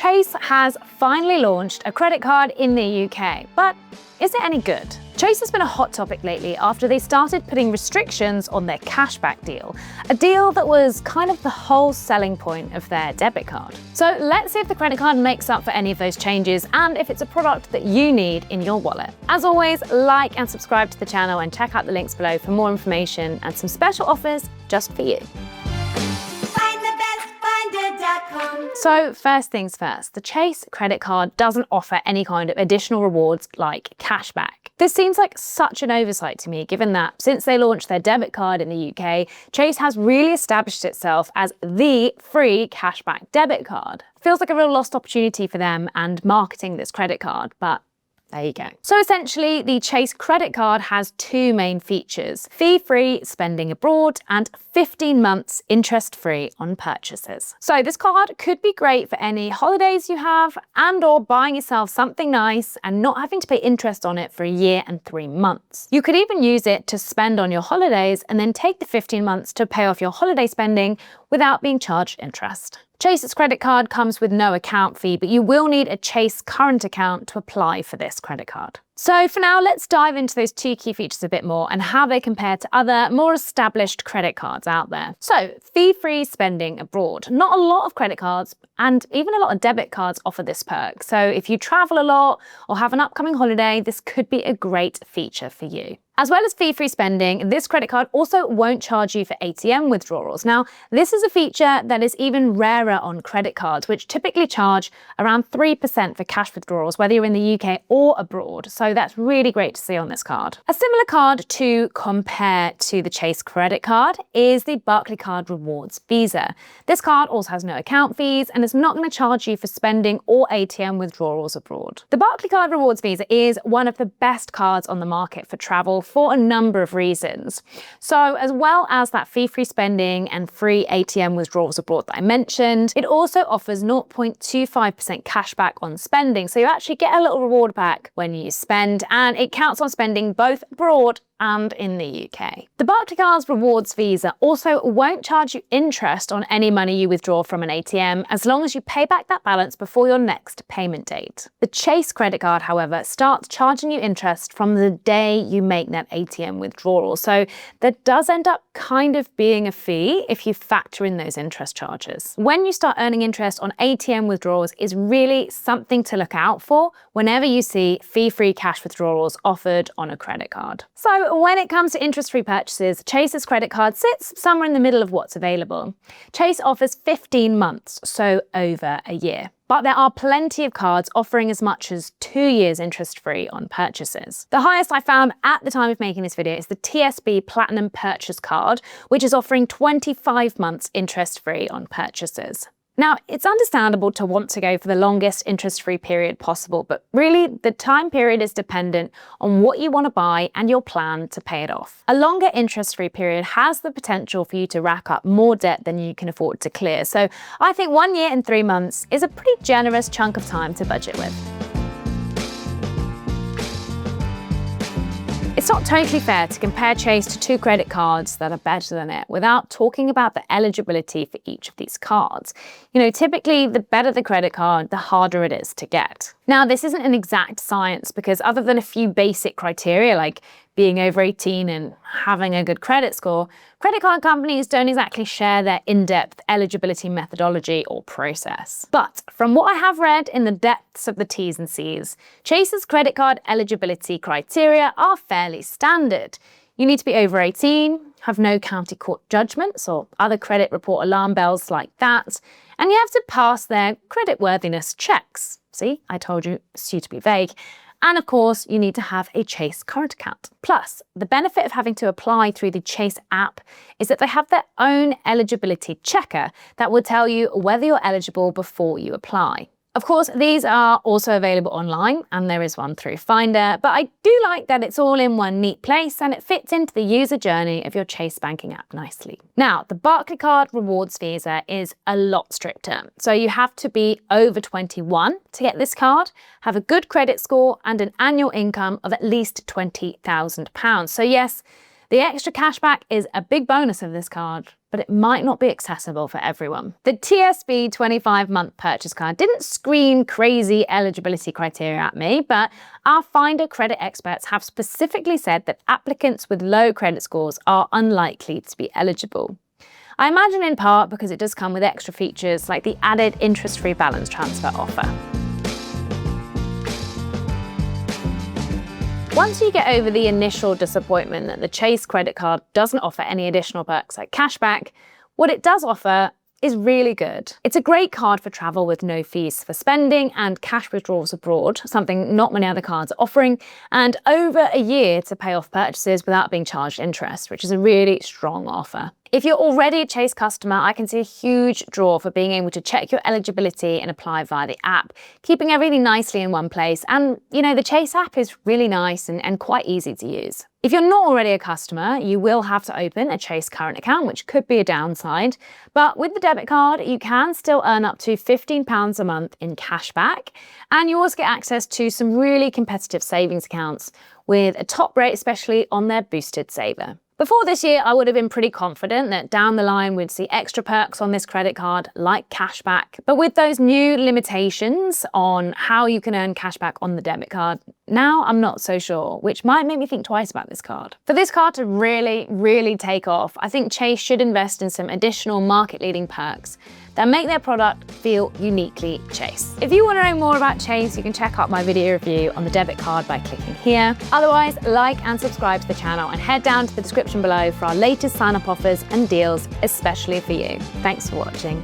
Chase has finally launched a credit card in the UK, but is it any good? Chase has been a hot topic lately after they started putting restrictions on their cashback deal, a deal that was kind of the whole selling point of their debit card. So let's see if the credit card makes up for any of those changes and if it's a product that you need in your wallet. As always, like and subscribe to the channel and check out the links below for more information and some special offers just for you. So first things first, the Chase credit card doesn't offer any kind of additional rewards like cashback. This seems like such an oversight to me, given that since they launched their debit card in the UK, Chase has really established itself as the free cashback debit card. Feels like a real lost opportunity for them and marketing this credit card, but there you go. So essentially, the Chase credit card has two main features: fee-free spending abroad and 15 months interest-free on purchases. So this card could be great for any holidays you have and/or buying yourself something nice and not having to pay interest on it for a year and 3 months. You could even use it to spend on your holidays and then take the 15 months to pay off your holiday spending without being charged interest. Chase's credit card comes with no account fee, but you will need a Chase current account to apply for this credit card. So for now, let's dive into those two key features a bit more and how they compare to other, more established credit cards out there. So fee-free spending abroad. Not a lot of credit cards and even a lot of debit cards offer this perk. So if you travel a lot or have an upcoming holiday, this could be a great feature for you. As well as fee-free spending, this credit card also won't charge you for ATM withdrawals. Now, this is a feature that is even rarer on credit cards, which typically charge around 3% for cash withdrawals, whether you're in the UK or abroad. So that's really great to see on this card. A similar card to compare to the Chase credit card is the Barclaycard Rewards Visa. This card also has no account fees and is not going to charge you for spending or ATM withdrawals abroad. The Barclaycard Rewards Visa is one of the best cards on the market for travel for a number of reasons. So as well as that fee-free spending and free ATM withdrawals abroad that I mentioned, it also offers 0.25% cash back on spending. So you actually get a little reward back when you spend, and it counts on spending both abroad and in the UK. The Barclaycard's Rewards Visa also won't charge you interest on any money you withdraw from an ATM as long as you pay back that balance before your next payment date. The Chase credit card, however, starts charging you interest from the day you make that ATM withdrawal. So there does end up kind of being a fee if you factor in those interest charges. When you start earning interest on ATM withdrawals is really something to look out for whenever you see fee-free cash withdrawals offered on a credit card. So when it comes to interest-free purchases, Chase's credit card sits somewhere in the middle of what's available. Chase offers 15 months, so over a year. But there are plenty of cards offering as much as 2 years interest-free on purchases. The highest I found at the time of making this video is the TSB Platinum Purchase Card, which is offering 25 months interest-free on purchases. Now, it's understandable to want to go for the longest interest-free period possible, but really the time period is dependent on what you want to buy and your plan to pay it off. A longer interest-free period has the potential for you to rack up more debt than you can afford to clear. So I think 1 year and 3 months is a pretty generous chunk of time to budget with. It's not totally fair to compare Chase to two credit cards that are better than it without talking about the eligibility for each of these cards. You know, typically the better the credit card, the harder it is to get. Now, this isn't an exact science because other than a few basic criteria like being over 18 and having a good credit score, credit card companies don't exactly share their in-depth eligibility methodology or process. But from what I have read in the depths of the T's and C's, Chase's credit card eligibility criteria are fairly standard. You need to be over 18, have no county court judgments or other credit report alarm bells like that, and you have to pass their creditworthiness checks. See, I told you, suitably vague. And of course, you need to have a Chase current account. Plus, the benefit of having to apply through the Chase app is that they have their own eligibility checker that will tell you whether you're eligible before you apply. Of course, these are also available online, and there is one through Finder, but I do like that it's all in one neat place and it fits into the user journey of your Chase banking app nicely. Now, the Barclaycard Rewards Visa is a lot stricter. So you have to be over 21 to get this card, have a good credit score and an annual income of at least £20,000. So yes, The extra cashback is a big bonus of this card, but it might not be accessible for everyone. The TSB 25-month purchase card didn't scream crazy eligibility criteria at me, but our Finder credit experts have specifically said that applicants with low credit scores are unlikely to be eligible. I imagine in part because it does come with extra features like the added interest-free balance transfer offer. Once you get over the initial disappointment that the Chase credit card doesn't offer any additional perks like cashback, what it does offer is really good. It's a great card for travel with no fees for spending and cash withdrawals abroad, something not many other cards are offering, and over a year to pay off purchases without being charged interest, which is a really strong offer. If you're already a Chase customer, I can see a huge draw for being able to check your eligibility and apply via the app, keeping everything nicely in one place. And, the Chase app is really nice and quite easy to use. If you're not already a customer, you will have to open a Chase current account, which could be a downside. But with the debit card, you can still earn up to £15 a month in cash back. And you also get access to some really competitive savings accounts with a top rate, especially on their boosted saver. Before this year, I would have been pretty confident that down the line we'd see extra perks on this credit card like cashback. But with those new limitations on how you can earn cashback on the debit card, now I'm not so sure, which might make me think twice about this card. For this card to really, really take off, I think Chase should invest in some additional market-leading perks that make their product feel uniquely Chase. If you want to know more about Chase, you can check out my video review on the debit card by clicking here. Otherwise, like and subscribe to the channel and head down to the description below for our latest sign-up offers and deals, especially for you. Thanks for watching.